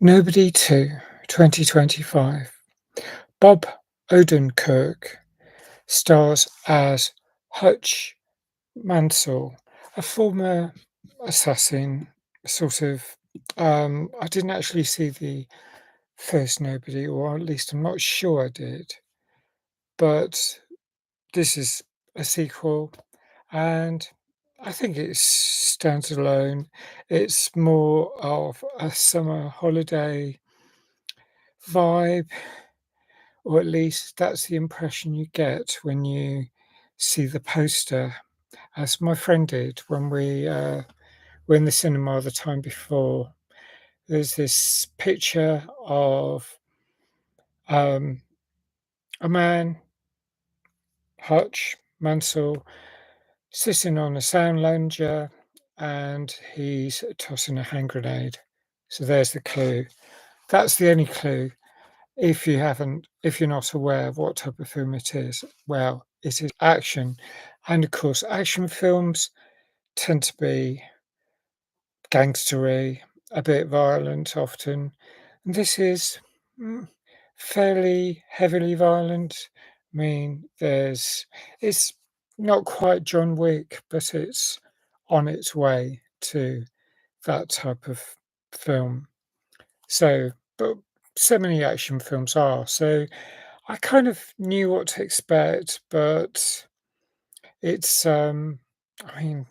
Nobody 2, 2025. Bob Odenkirk stars as Hutch Mansell, a former assassin, sort of. I didn't actually see the first Nobody, or at least I'm not sure I did, but this is a sequel, and I think it stands alone. It's more of a summer holiday vibe. Or at least that's the impression you get when you see the poster, as my friend did when we were in the cinema the time before. There's this picture of um, a man, Hutch Mansell, sitting on a sound lounger and he's tossing a hand grenade. So there's the clue. That's the only clue. If you're not aware of what type of film it is, well, it is action. And of course, action films tend to be gangstery, a bit violent often. And this is mm, fairly heavily violent. I mean, it's not quite John Wick, but it's on its way to that type of film. So, but so many action films are. So I kind of knew what to expect, but it's I mean,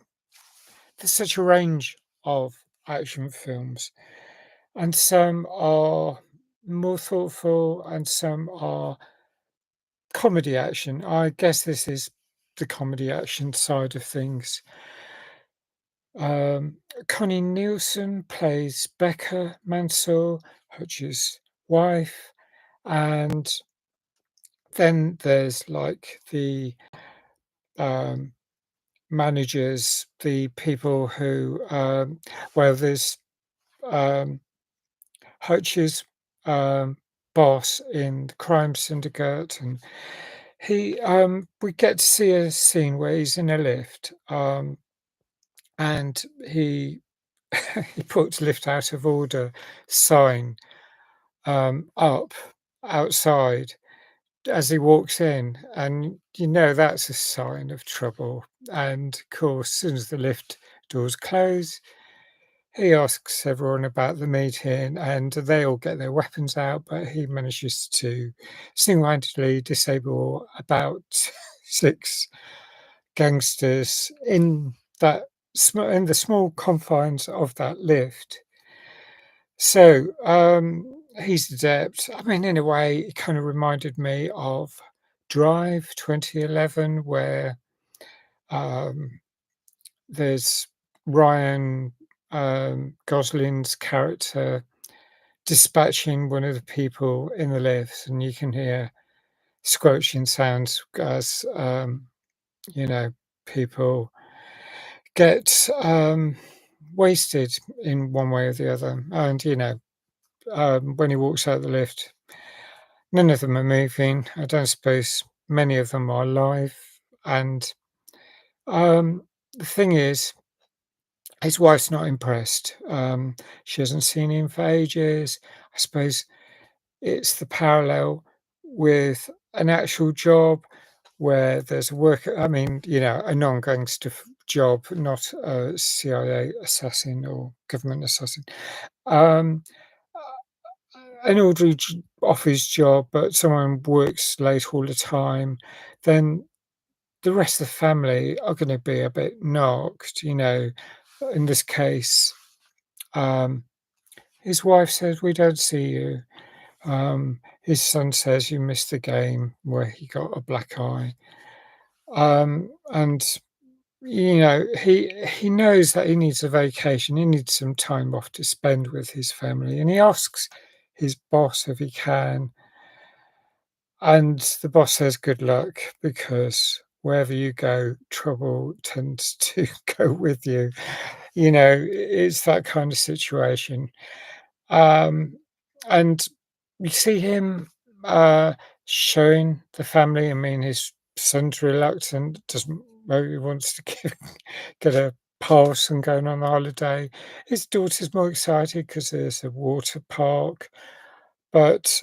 there's such a range of action films, and some are more thoughtful and some are comedy action. I guess this is the comedy action side of things. Um, Connie Nielsen plays Becca Mansell, Hutch's wife, and then there's like the um, managers, the people who, well, there's um, Hutch's boss in the crime syndicate, and we get to see a scene where he's in a lift, and he he puts lift out of order sign up outside as he walks in, and you know that's a sign of trouble. And of course, as soon as the lift doors close, he asks everyone about the meeting, and they all get their weapons out, but he manages to single-handedly disable about six gangsters in that in the small confines of that lift. So he's adept. I mean, in a way, it kind of reminded me of Drive 2011, where um, there's Ryan Gosling's character dispatching one of the people in the lift, and you can hear squelching sounds as you know people get wasted in one way or the other. And when he walks out the lift, none of them are moving. I don't suppose many of them are alive. And um, the thing is, his wife's not impressed. She hasn't seen him for ages. I suppose it's the parallel with an actual job where there's a work. I mean, a non-gangster job, not a CIA assassin or government assassin. Um, an ordinary office job, but someone works late all the time, then the rest of the family are going to be a bit knocked. In this case, um, his wife says, "We don't see you." His son says, "You missed the game where he got a black eye." And he knows that he needs a vacation. He needs some time off to spend with his family, and he asks his boss if he can. And the boss says, "Good luck, because wherever you go, trouble tends to go with you." It's that kind of situation. Um, and we see him showing the family. I mean, his son's reluctant, doesn't really wants to get a pass and going on holiday. His daughter's more excited because there's a water park, but,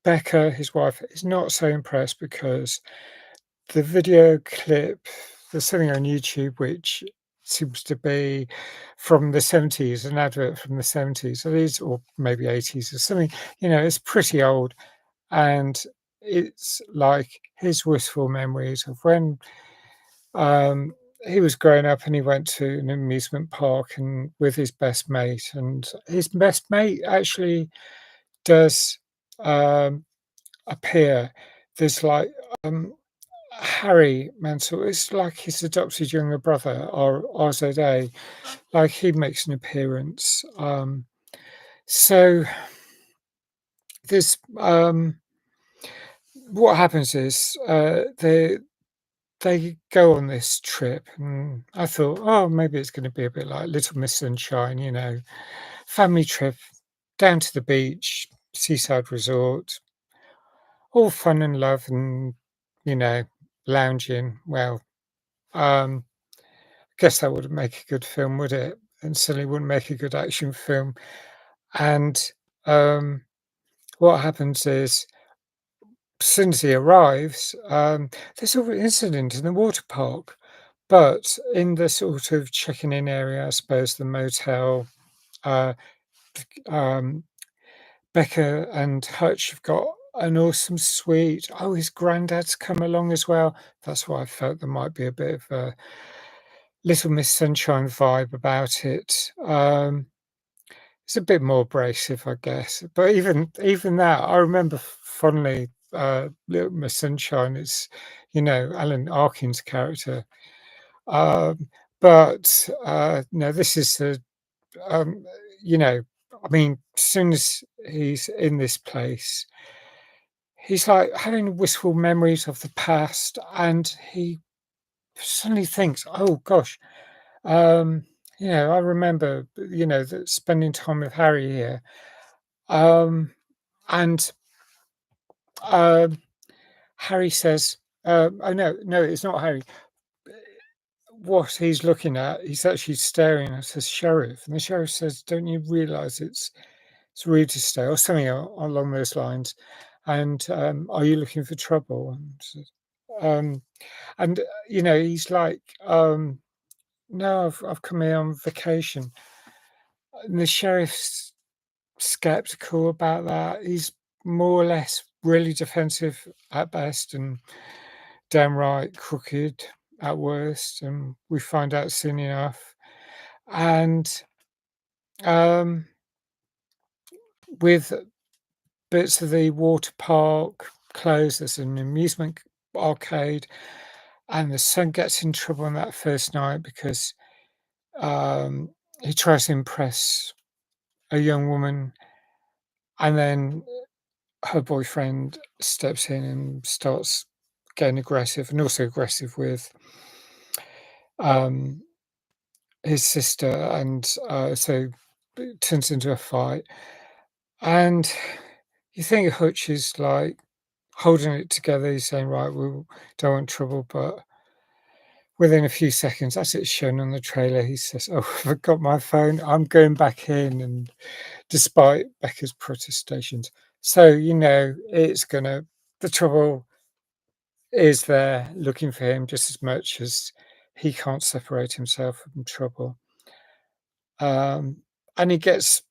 Becca, his wife, is not so impressed because the video clip there's something on YouTube which seems to be from the '70s, an advert from the '70s, at least, or maybe '80s or something, it's pretty old, and it's like his wistful memories of when, um, he was growing up and he went to an amusement park and with his best mate, and his best mate actually does, um, appear. There's like, um Harry Mansell is like his adopted younger brother, or RZA, like, he makes an appearance, so there's, what happens is, they go on this trip, and I thought, "Oh, maybe it's gonna be a bit like Little Miss Sunshine," family trip down to the beach, seaside resort, all fun and love and, you know, lounging. Well, um guess that wouldn't make a good film, would it? And certainly wouldn't make a good action film. And, um, what happens is, as soon as he arrives, there's a incident in the water park, but in the sort of checking in area, I suppose, the motel, uh, um, Becca and Hutch have got an awesome suite. Oh, his granddad's come along as well. That's why I felt there might be a bit of a Little Miss Sunshine vibe about it. It's a bit more abrasive, I guess, but even that, I remember fondly, Little Miss Sunshine is, Alan Arkin's character, but, no, this is um, you know, I mean, as soon as he's in this place, he's, like, having wistful memories of the past, and he suddenly thinks, "Oh gosh, um, I remember, that spending time with Harry here." Um, and Harry says, "Oh no, it's not Harry." What he's looking at, he's actually staring at the sheriff, and the sheriff says, "Don't you realise it's rude to stare," or something along those lines. And, "Are you looking for trouble?" Um, and he's like, "No, I've come here on vacation." And the sheriff's skeptical about that. He's more or less really defensive at best and downright crooked at worst, and we find out soon enough. And um, with bits of the water park closed, there's an amusement arcade, and the son gets in trouble on that first night because um, he tries to impress a young woman, and then her boyfriend steps in and starts getting aggressive, and also aggressive with um, his sister, and so it turns into a fight. And you think Hutch is like holding it together. He's saying, "Right, we don't want trouble," but within a few seconds, as it's shown on the trailer, he says, "Oh, I forgot my phone. I'm going back in," and despite Becca's protestations, so it's gonna the trouble is there looking for him just as much as he can't separate himself from trouble. Um, and it gets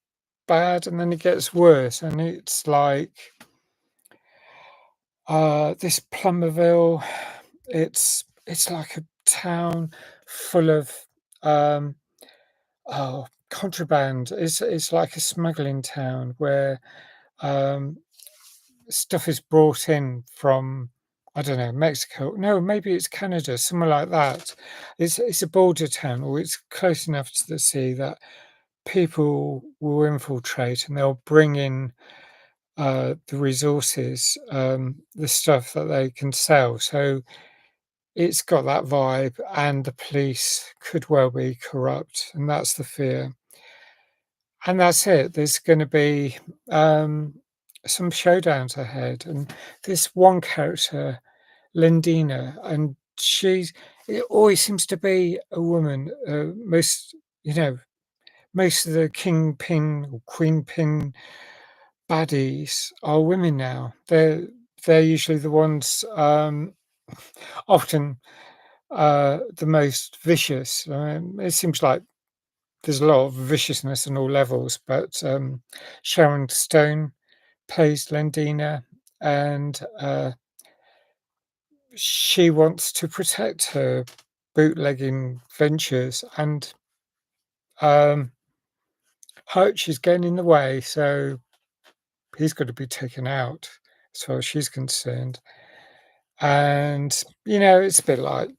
bad and then it gets worse. And it's like this Plumerville, it's like a town full of um, contraband. It's like a smuggling town where um, stuff is brought in from, I don't know, Mexico. No, maybe it's Canada, somewhere like that. It's a border town, or it's close enough to the sea that people will infiltrate and they'll bring in the resources, the stuff that they can sell. So it's got that vibe, and the police could well be corrupt, and that's the fear. And that's it. There's going to be um, some showdowns ahead, and this one character, Lindina, and she's it always seems to be a woman, you know, most of the kingpin or queenpin baddies are women now. They're usually the ones, often, the most vicious. It seems like there's a lot of viciousness on all levels, but, Sharon Stone plays Lendina, and, she wants to protect her bootlegging ventures, and, um, Hutch is getting in the way, so he's gotta be taken out as far as she's concerned. And, it's a bit like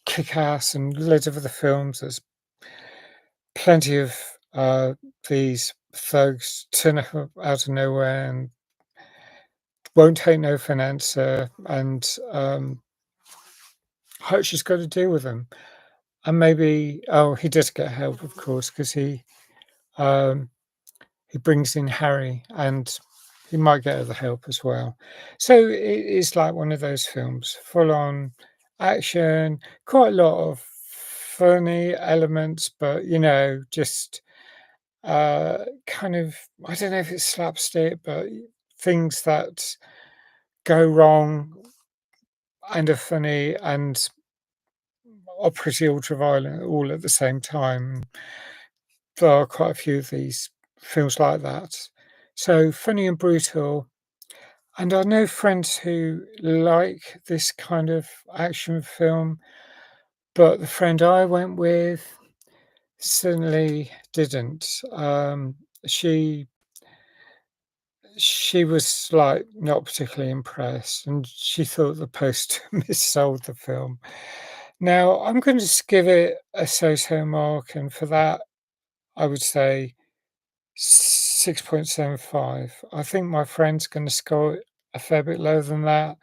Kick-Ass and loads of other films. There's plenty of, these thugs turn up out of nowhere and won't take no for an answer, and, Hutch has got to deal with them. And maybe he does get help, of course, because um, he brings in Harry, and he might get other help as well. So it is like one of those films, full on action, quite a lot of funny elements, but just kind of, I don't know if it's slapstick, but things that go wrong and are funny and are pretty ultra violent all at the same time. There are quite a few of these films like that. So funny and brutal. And I know friends who like this kind of action film, but the friend I went with certainly didn't. She she was like not particularly impressed, and she thought the poster missold the film. Now I'm going to just give it a so-so mark, and for that I would say 6.75. I think my friend's going to score it a fair bit lower than that.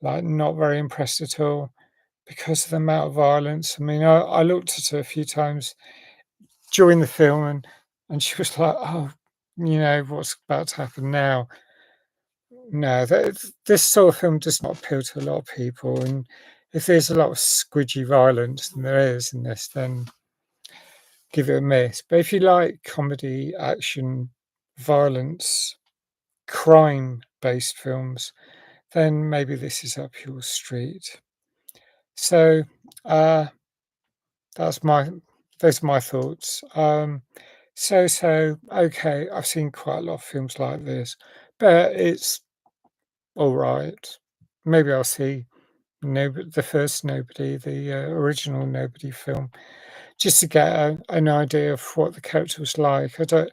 Like, not very impressed at all because of the amount of violence. I mean, I looked at her a few times during the film, and she was like, "Oh, what's about to happen now?" No, this sort of film does not appeal to a lot of people, and if there's a lot of squidgy violence, and there is in this, then give it a miss. But if you like comedy, action, violence, crime-based films, then maybe this is up your street. So, uh, that's my those are my thoughts. So okay. I've seen quite a lot of films like this, but it's all right. Maybe I'll see the first Nobody, the original Nobody film, just to get an idea of what the character was like. I don't,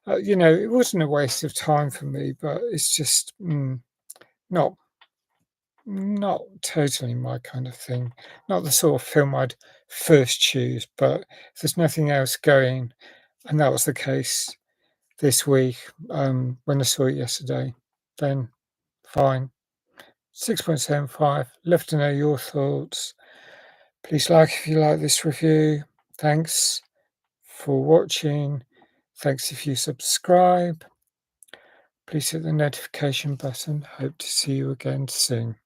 it wasn't a waste of time for me, but it's just not not totally my kind of thing. Not the sort of film I'd first choose, but if there's nothing else going, and that was the case this week, when I saw it yesterday, then fine. 6.75. Love to know your thoughts. Please like if you like this review. Thanks for watching. Thanks if you subscribe. Please hit the notification button. Hope to see you again soon.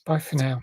Bye for now.